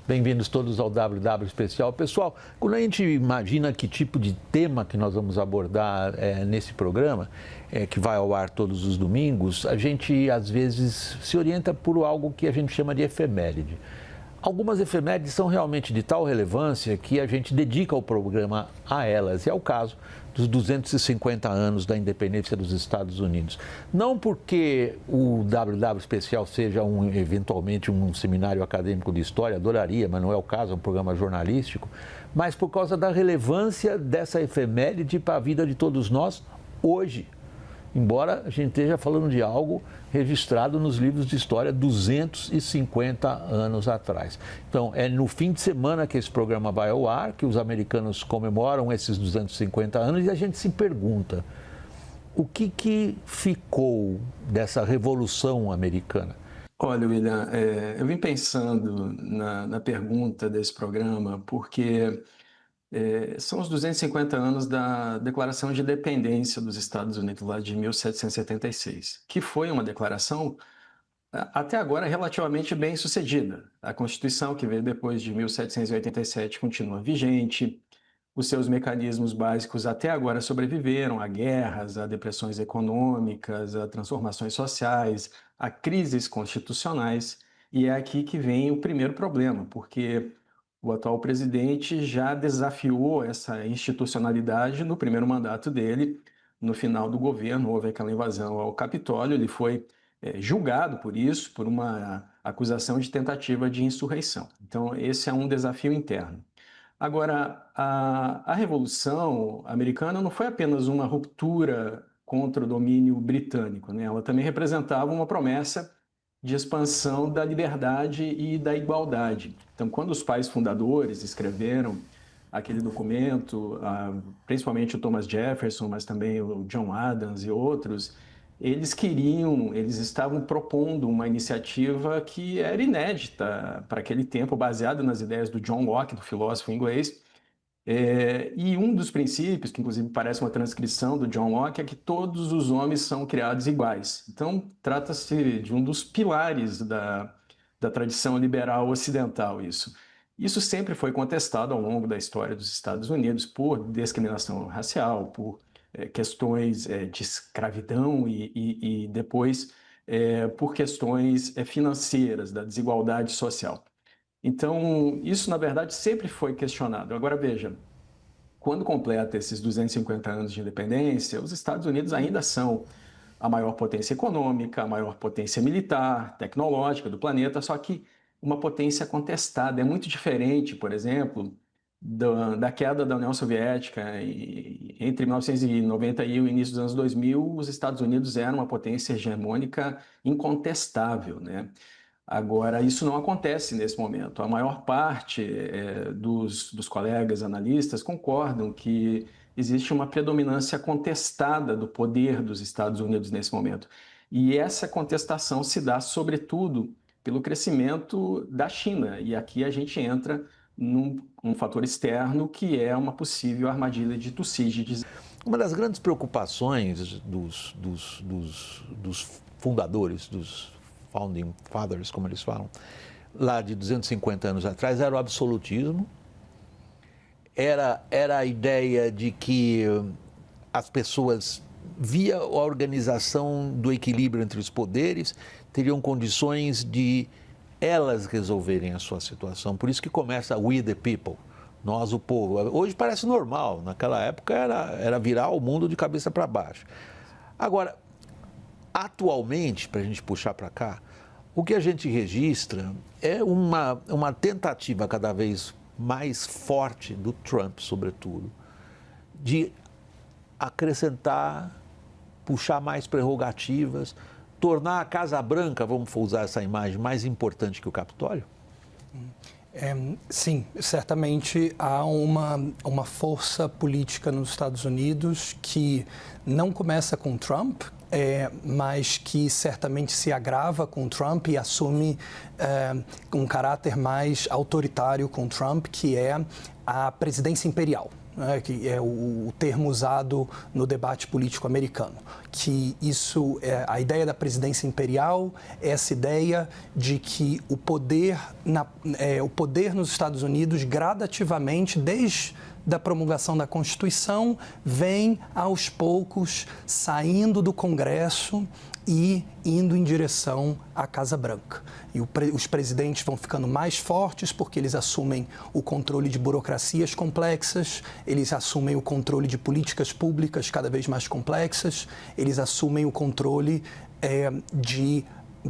Bem-vindos todos ao WW Especial. Pessoal, quando a gente imagina que tipo de tema que nós vamos abordar nesse programa, que vai ao ar todos os domingos, a gente às vezes se orienta por algo que a gente chama de efeméride. Algumas efemérides são realmente de tal relevância que a gente dedica o programa a elas. E é o caso dos 250 anos da independência dos Estados Unidos. Não porque o WW Especial seja eventualmente um seminário acadêmico de história, adoraria, mas não é o caso, é um programa jornalístico, mas por causa da relevância dessa efeméride para a vida de todos nós hoje. Embora a gente esteja falando de algo registrado nos livros de história 250 anos atrás. Então, é no fim de semana que esse programa vai ao ar, que os americanos comemoram esses 250 anos e a gente se pergunta, o que ficou dessa Revolução Americana? Olha, William, eu vim pensando na pergunta desse programa porque são os 250 anos da Declaração de Independência dos Estados Unidos, lá de 1776, que foi uma declaração, até agora, relativamente bem sucedida. A Constituição, que veio depois de 1787, continua vigente, os seus mecanismos básicos até agora sobreviveram a guerras, a depressões econômicas, a transformações sociais, a crises constitucionais, e é aqui que vem o primeiro problema, porque o atual presidente já desafiou essa institucionalidade no primeiro mandato dele. No final do governo, houve aquela invasão ao Capitólio, ele foi julgado por isso, por uma acusação de tentativa de insurreição. Então, esse é um desafio interno. Agora, a Revolução Americana não foi apenas uma ruptura contra o domínio britânico, né? Ela também representava uma promessa de expansão da liberdade e da igualdade. Então, quando os pais fundadores escreveram aquele documento, principalmente o Thomas Jefferson, mas também o John Adams e outros, eles estavam propondo uma iniciativa que era inédita para aquele tempo, baseada nas ideias do John Locke, do filósofo inglês. E um dos princípios, que inclusive parece uma transcrição do John Locke, é que todos os homens são criados iguais. Então, trata-se de um dos pilares da tradição liberal ocidental, isso. Isso sempre foi contestado ao longo da história dos Estados Unidos por discriminação racial, por questões de escravidão e depois por questões financeiras, da desigualdade social. Então, isso, na verdade, sempre foi questionado. Agora, veja, quando completa esses 250 anos de independência, os Estados Unidos ainda são a maior potência econômica, a maior potência militar, tecnológica do planeta, só que uma potência contestada. É muito diferente, por exemplo, da queda da União Soviética. Entre 1990 e o início dos anos 2000, os Estados Unidos eram uma potência hegemônica incontestável, né? Agora, isso não acontece nesse momento. A maior parte dos colegas analistas concordam que existe uma predominância contestada do poder dos Estados Unidos nesse momento. E essa contestação se dá, sobretudo, pelo crescimento da China. E aqui a gente entra num fator externo, que é uma possível armadilha de Tucídides. Uma das grandes preocupações dos fundadores, dos Founding Fathers, como eles falam, lá de 250 anos atrás, era o absolutismo, era a ideia de que as pessoas, via a organização do equilíbrio entre os poderes, teriam condições de elas resolverem a sua situação. Por isso que começa We the People, nós o povo. Hoje parece normal, naquela época era virar o mundo de cabeça para baixo. Agora, atualmente, para a gente puxar para cá, o que a gente registra é uma tentativa cada vez mais forte do Trump, sobretudo, de acrescentar, puxar mais prerrogativas, tornar a Casa Branca, vamos usar essa imagem, mais importante que o Capitólio? Sim, certamente há uma força política nos Estados Unidos que não começa com Trump, mas que certamente se agrava com Trump e assume um caráter mais autoritário com Trump, que é a presidência imperial. né, que é o termo usado no debate político americano, que isso a ideia da presidência imperial é essa ideia de que o poder nos Estados Unidos gradativamente, desde da promulgação da Constituição, vem aos poucos saindo do Congresso e indo em direção à Casa Branca. E os presidentes vão ficando mais fortes porque eles assumem o controle de burocracias complexas, eles assumem o controle de políticas públicas cada vez mais complexas, eles assumem o controle de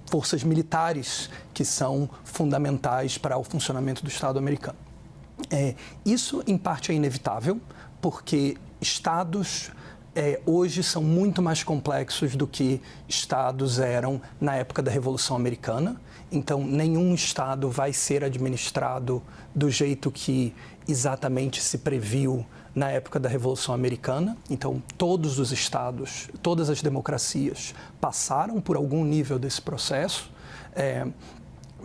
forças militares que são fundamentais para o funcionamento do Estado americano. Isso, em parte, é inevitável, porque estados hoje são muito mais complexos do que estados eram na época da Revolução Americana. Então, nenhum estado vai ser administrado do jeito que exatamente se previu na época da Revolução Americana. Então, todos os estados, todas as democracias passaram por algum nível desse processo.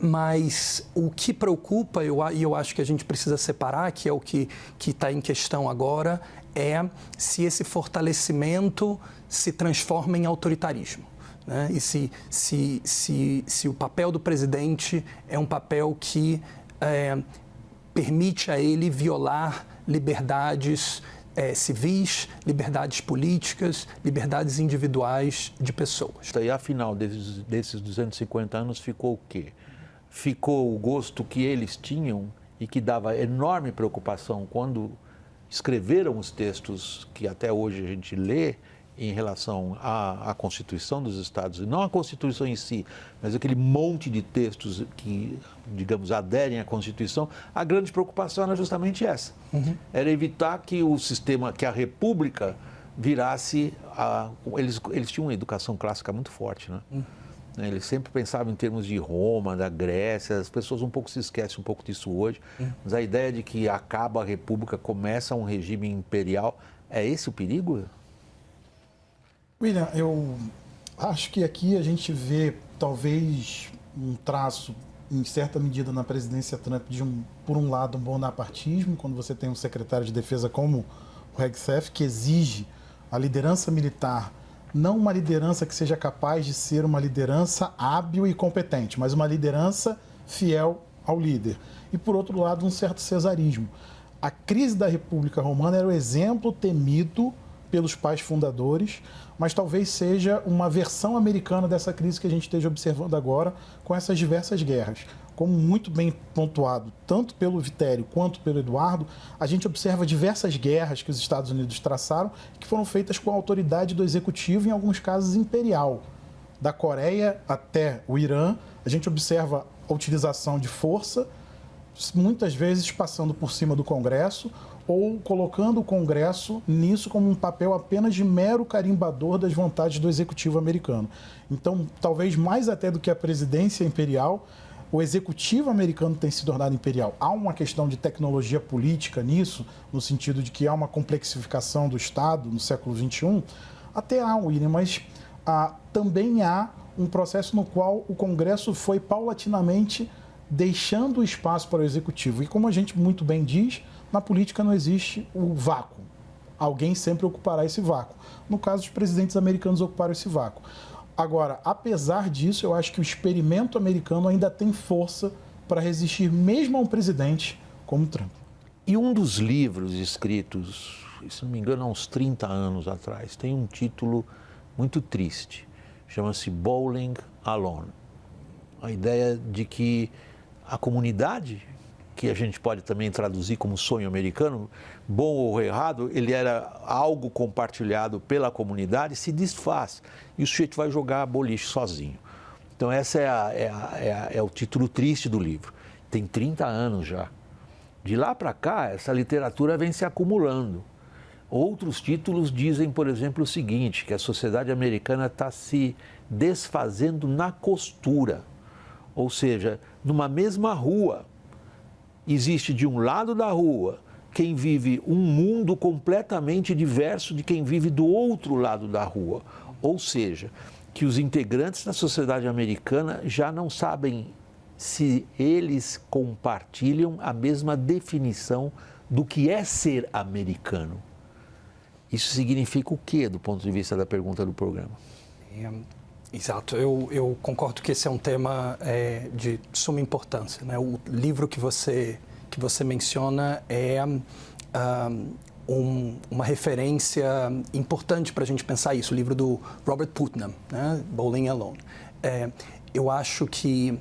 Mas o que preocupa, e eu acho que a gente precisa separar, que é o que está em questão agora, é se esse fortalecimento se transforma em autoritarismo, né? E se o papel do presidente é um papel que permite a ele violar liberdades civis, liberdades políticas, liberdades individuais de pessoas. E afinal desses 250 anos ficou o quê? Ficou o gosto que eles tinham e que dava enorme preocupação quando escreveram os textos que até hoje a gente lê em relação à Constituição dos Estados Unidos, não a Constituição em si, mas aquele monte de textos que, digamos, aderem à Constituição. A grande preocupação era justamente essa. Era evitar que o sistema, que a República virasse... Eles tinham uma educação clássica muito forte, né? Eles sempre pensavam em termos de Roma, da Grécia, as pessoas um pouco se esquecem um pouco disso hoje, mas a ideia de que acaba a República, começa um regime imperial, é esse o perigo? William, eu acho que aqui a gente vê talvez um traço, em certa medida, na presidência Trump, por um lado, um bonapartismo, quando você tem um secretário de defesa como o Hegseth, que exige a liderança militar, não uma liderança que seja capaz de ser uma liderança hábil e competente, mas uma liderança fiel ao líder. E, por outro lado, um certo cesarismo. A crise da República Romana era o exemplo temido pelos pais fundadores, mas talvez seja uma versão americana dessa crise que a gente esteja observando agora com essas diversas guerras. Como muito bem pontuado, tanto pelo Vitério quanto pelo Eduardo, a gente observa diversas guerras que os Estados Unidos traçaram que foram feitas com a autoridade do executivo, em alguns casos imperial. Da Coreia até o Irã, a gente observa a utilização de força, muitas vezes passando por cima do Congresso, ou colocando o Congresso nisso como um papel apenas de mero carimbador das vontades do executivo americano. Então, talvez mais até do que a presidência imperial, o executivo americano tem se tornado imperial. Há uma questão de tecnologia política nisso, no sentido de que há uma complexificação do Estado no século XXI. Até há, William, mas também há um processo no qual o Congresso foi paulatinamente deixando espaço para o executivo. E como a gente muito bem diz, na política não existe o vácuo. Alguém sempre ocupará esse vácuo. No caso, os presidentes americanos ocuparam esse vácuo. Agora, apesar disso, eu acho que o experimento americano ainda tem força para resistir mesmo a um presidente como Trump. E um dos livros escritos, se não me engano, há uns 30 anos atrás, tem um título muito triste. Chama-se Bowling Alone. A ideia de que a comunidade, que a gente pode também traduzir como sonho americano, bom ou errado, ele era algo compartilhado pela comunidade, se desfaz e o sujeito vai jogar boliche sozinho. Então esse é o título triste do livro. Tem 30 anos já. De lá para cá, essa literatura vem se acumulando. Outros títulos dizem, por exemplo, o seguinte, que a sociedade americana está se desfazendo na costura. Ou seja, numa mesma rua, existe de um lado da rua quem vive um mundo completamente diverso de quem vive do outro lado da rua. Ou seja, que os integrantes da sociedade americana já não sabem se eles compartilham a mesma definição do que é ser americano. Isso significa o quê, do ponto de vista da pergunta do programa? Exato, eu concordo que esse é um tema de suma importância, né? O livro que você menciona é uma referência importante para a gente pensar isso, o livro do Robert Putnam, né? Bowling Alone. Eu acho que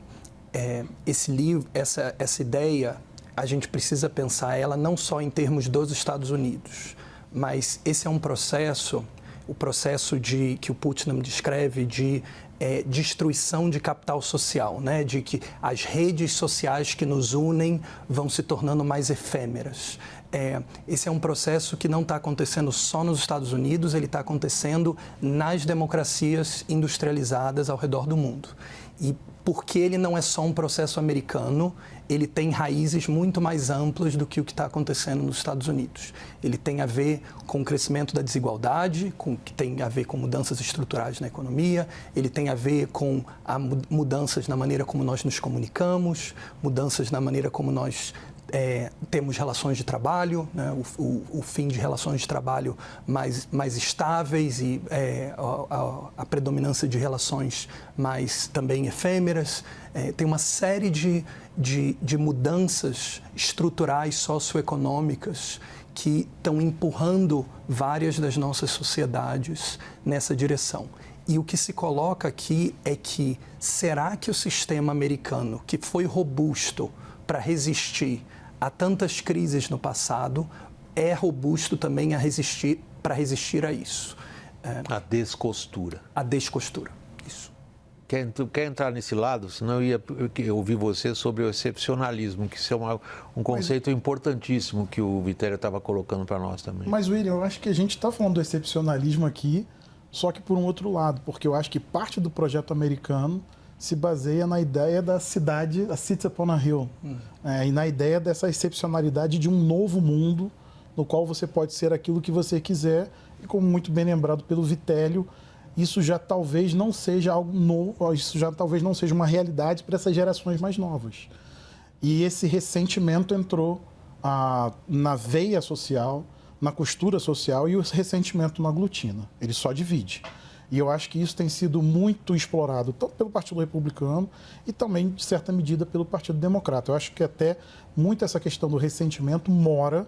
esse livro, essa ideia, a gente precisa pensar ela não só em termos dos Estados Unidos, mas esse é um processo, o processo que o Putnam descreve de destruição de capital social, né? De que as redes sociais que nos unem vão se tornando mais efêmeras. Esse é um processo que não está acontecendo só nos Estados Unidos, ele está acontecendo nas democracias industrializadas ao redor do mundo. E porque ele não é só um processo americano, ele tem raízes muito mais amplas do que o que está acontecendo nos Estados Unidos. Ele tem a ver com o crescimento da desigualdade, que tem a ver com mudanças estruturais na economia, ele tem a ver com mudanças na maneira como nós nos comunicamos, mudanças na maneira como nós temos relações de trabalho, né? O fim de relações de trabalho mais estáveis e a predominância de relações mais também efêmeras. Tem uma série de mudanças estruturais, socioeconômicas, que estão empurrando várias das nossas sociedades nessa direção. E o que se coloca aqui é que, será que o sistema americano, que foi robusto para resistir a tantas crises no passado, é robusto também para resistir a isso? A descostura. A descostura, isso. Quer entrar nesse lado? Senão eu ia ouvir você sobre o excepcionalismo, que isso é um conceito importantíssimo que o Vitério estava colocando para nós também. Mas, William, eu acho que a gente está falando do excepcionalismo aqui, só que por um outro lado, porque eu acho que parte do projeto americano se baseia na ideia da cidade, a City upon a Hill, e na ideia dessa excepcionalidade de um novo mundo no qual você pode ser aquilo que você quiser, e como muito bem lembrado pelo Vitélio, isso já talvez não seja algo novo, isso já talvez não seja uma realidade para essas gerações mais novas. E esse ressentimento entrou na veia social, na costura social, e o ressentimento não aglutina, ele só divide. E eu acho que isso tem sido muito explorado, tanto pelo Partido Republicano e também, de certa medida, pelo Partido Democrata. Eu acho que até muito essa questão do ressentimento mora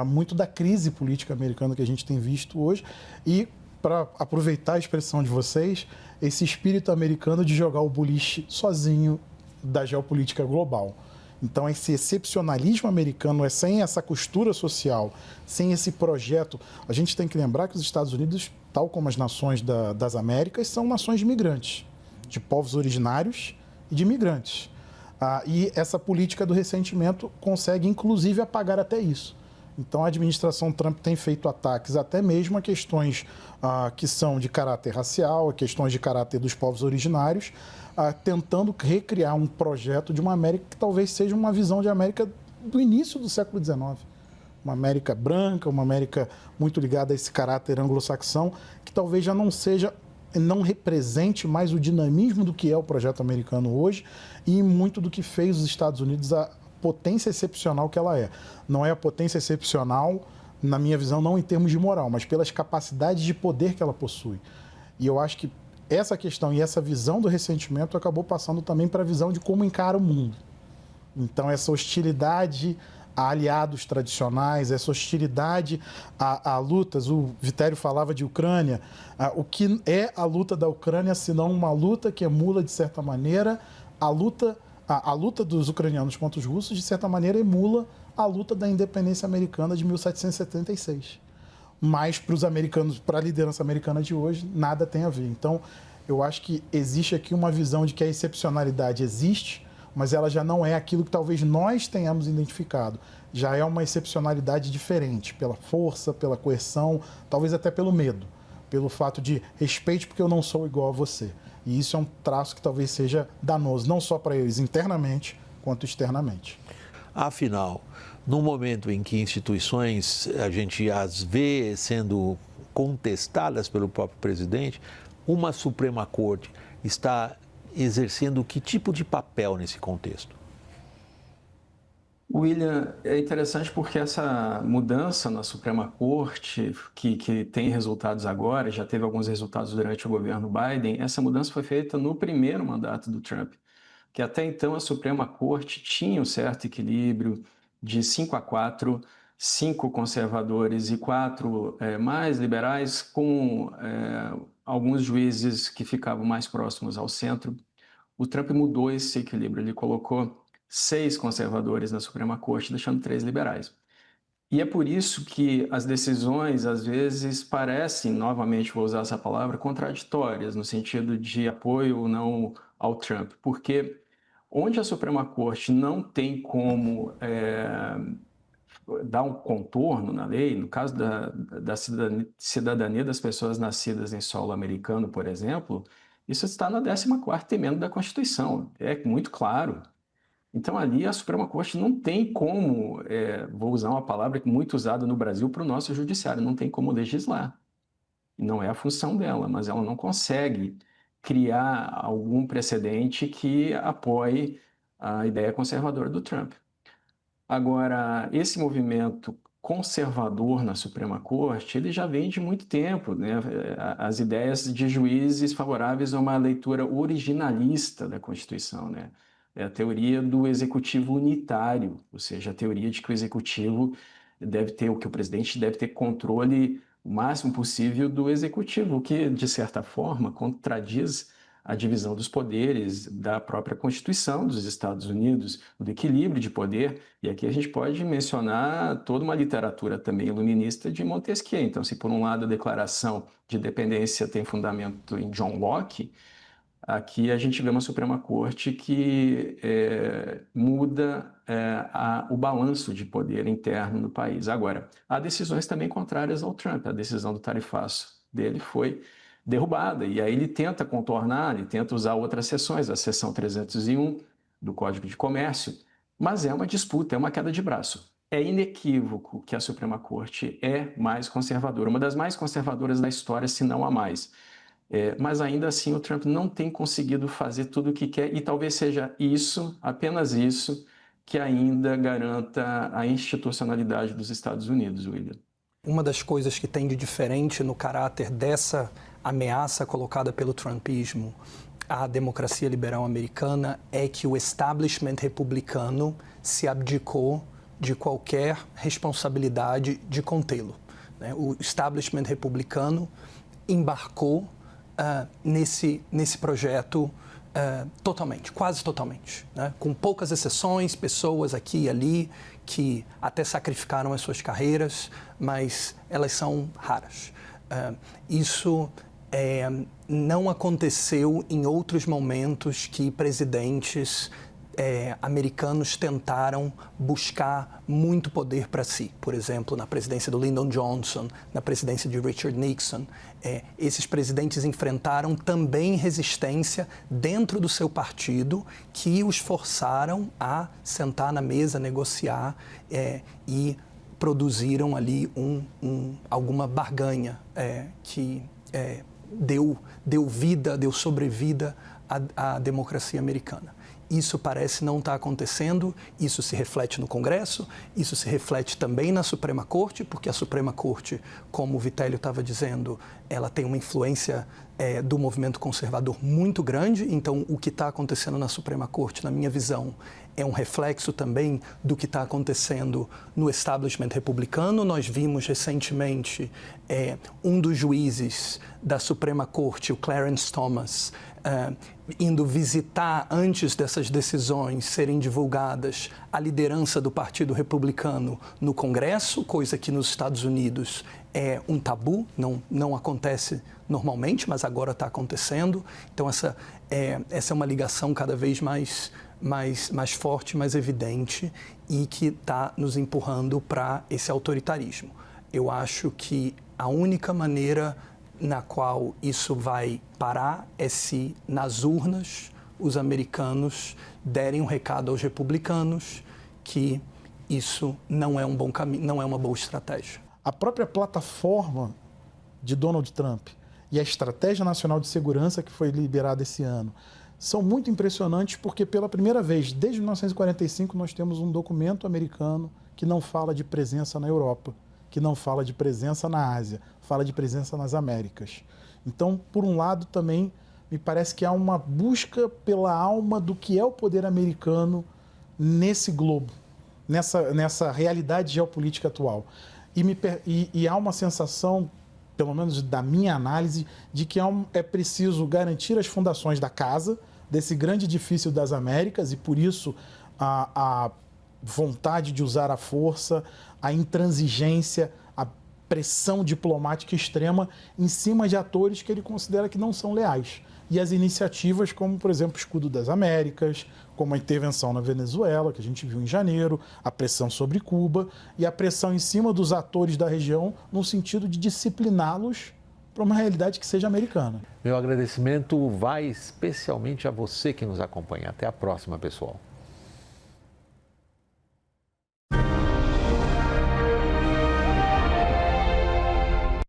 muito da crise política americana que a gente tem visto hoje. E, para aproveitar a expressão de vocês, esse espírito americano de jogar o boliche sozinho da geopolítica global. Então, esse excepcionalismo americano é sem essa costura social, sem esse projeto. A gente tem que lembrar que os Estados Unidos, tal como as nações das Américas, são nações de imigrantes, de povos originários e de imigrantes. E essa política do ressentimento consegue, inclusive, apagar até isso. Então, a administração Trump tem feito ataques até mesmo a questões que são de caráter racial, a questões de caráter dos povos originários, tentando recriar um projeto de uma América que talvez seja uma visão de América do início do século XIX. Uma América branca, uma América muito ligada a esse caráter anglo-saxão, que talvez já não represente mais o dinamismo do que é o projeto americano hoje e muito do que fez os Estados Unidos a potência excepcional que ela é. Não é a potência excepcional, na minha visão, não em termos de moral, mas pelas capacidades de poder que ela possui. E eu acho que essa questão e essa visão do ressentimento acabou passando também para a visão de como encara o mundo. Então, essa hostilidade a aliados tradicionais, essa hostilidade a lutas, o Vitério falava de Ucrânia, o que é a luta da Ucrânia, senão uma luta que emula, de certa maneira, a luta dos ucranianos contra os russos, de certa maneira, emula a luta da independência americana de 1776. Mas para os americanos, para a liderança americana de hoje, nada tem a ver. Então, eu acho que existe aqui uma visão de que a excepcionalidade existe, mas ela já não é aquilo que talvez nós tenhamos identificado. Já é uma excepcionalidade diferente, pela força, pela coerção, talvez até pelo medo, pelo fato de respeite porque eu não sou igual a você. E isso é um traço que talvez seja danoso, não só para eles internamente, quanto externamente. Afinal, no momento em que instituições a gente as vê sendo contestadas pelo próprio presidente, uma Suprema Corte está exercendo que tipo de papel nesse contexto? William, é interessante porque essa mudança na Suprema Corte, que tem resultados agora, já teve alguns resultados durante o governo Biden, essa mudança foi feita no primeiro mandato do Trump, que até então a Suprema Corte tinha um certo equilíbrio de 5-4, 5 conservadores e 4 mais liberais, com alguns juízes que ficavam mais próximos ao centro. O Trump mudou esse equilíbrio, ele colocou 6 conservadores na Suprema Corte, deixando 3 liberais. E é por isso que as decisões, às vezes, parecem, novamente vou usar essa palavra, contraditórias, no sentido de apoio ou não ao Trump, porque onde a Suprema Corte não tem como dar um contorno na lei, no caso da cidadania das pessoas nascidas em solo americano, por exemplo, isso está na 14ª emenda da Constituição, é muito claro. Então, ali a Suprema Corte não tem como, vou usar uma palavra muito usada no Brasil para o nosso judiciário, não tem como legislar. Não é a função dela, mas ela não consegue criar algum precedente que apoie a ideia conservadora do Trump. Agora, esse movimento conservador na Suprema Corte, ele já vem de muito tempo, né? As ideias de juízes favoráveis a uma leitura originalista da Constituição, né? É a teoria do executivo unitário, ou seja, a teoria de que o executivo deve ter, que o presidente deve ter controle o máximo possível do executivo, o que, de certa forma, contradiz a divisão dos poderes da própria Constituição dos Estados Unidos, do equilíbrio de poder. E aqui a gente pode mencionar toda uma literatura também iluminista de Montesquieu. Então, se por um lado a Declaração de Independência tem fundamento em John Locke, aqui a gente vê uma Suprema Corte que muda o balanço de poder interno no país. Agora, há decisões também contrárias ao Trump. A decisão do tarifaço dele foi derrubada, e aí ele tenta contornar, ele tenta usar outras seções, a seção 301 do Código de Comércio, mas é uma disputa, é uma queda de braço. É inequívoco que a Suprema Corte é mais conservadora, uma das mais conservadoras da história, se não a mais. Mas ainda assim o Trump não tem conseguido fazer tudo o que quer, e talvez seja isso, apenas isso, que ainda garanta a institucionalidade dos Estados Unidos, William. Uma das coisas que tem de diferente no caráter dessa ameaça colocada pelo trumpismo à democracia liberal americana é que o establishment republicano se abdicou de qualquer responsabilidade de contê-lo, né? O establishment republicano embarcou nesse projeto totalmente, quase totalmente, né? Com poucas exceções, pessoas aqui e ali que até sacrificaram as suas carreiras, mas elas são raras. Isso não aconteceu em outros momentos que presidentes americanos tentaram buscar muito poder para si. Por exemplo, na presidência do Lyndon Johnson, na presidência de Richard Nixon, esses presidentes enfrentaram também resistência dentro do seu partido que os forçaram a sentar na mesa, negociar e produziram ali alguma barganha que deu sobrevida à democracia americana. Isso parece não estar acontecendo, isso se reflete no Congresso, isso se reflete também na Suprema Corte, porque a Suprema Corte, como o Vitélio estava dizendo, ela tem uma influência do movimento conservador muito grande, então o que está acontecendo na Suprema Corte, na minha visão, é um reflexo também do que está acontecendo no establishment republicano. Nós vimos recentemente um dos juízes da Suprema Corte, o Clarence Thomas, indo visitar, antes dessas decisões serem divulgadas, a liderança do Partido Republicano no Congresso, coisa que nos Estados Unidos é um tabu, não acontece normalmente, mas agora está acontecendo. Então essa é uma ligação cada vez mais forte, mais evidente, e que está nos empurrando para esse autoritarismo. Eu acho que a única maneira na qual isso vai parar é se, nas urnas, os americanos derem um recado aos republicanos que isso não é um bom caminho, não é uma boa estratégia. A própria plataforma de Donald Trump e a Estratégia Nacional de Segurança que foi liberada esse ano são muito impressionantes porque, pela primeira vez, desde 1945, nós temos um documento americano que não fala de presença na Europa, que não fala de presença na Ásia, fala de presença nas Américas. Então, por um lado, também me parece que há uma busca pela alma do que é o poder americano nesse globo, nessa realidade geopolítica atual. E há uma sensação, pelo menos da minha análise, de que é preciso garantir as fundações da casa, desse grande edifício das Américas, e por isso a vontade de usar a força, a intransigência, a pressão diplomática extrema em cima de atores que ele considera que não são leais. E as iniciativas como, por exemplo, o Escudo das Américas, como a intervenção na Venezuela, que a gente viu em janeiro, a pressão sobre Cuba e a pressão em cima dos atores da região no sentido de discipliná-los para uma realidade que seja americana. Meu agradecimento vai especialmente a você que nos acompanha. Até a próxima, pessoal.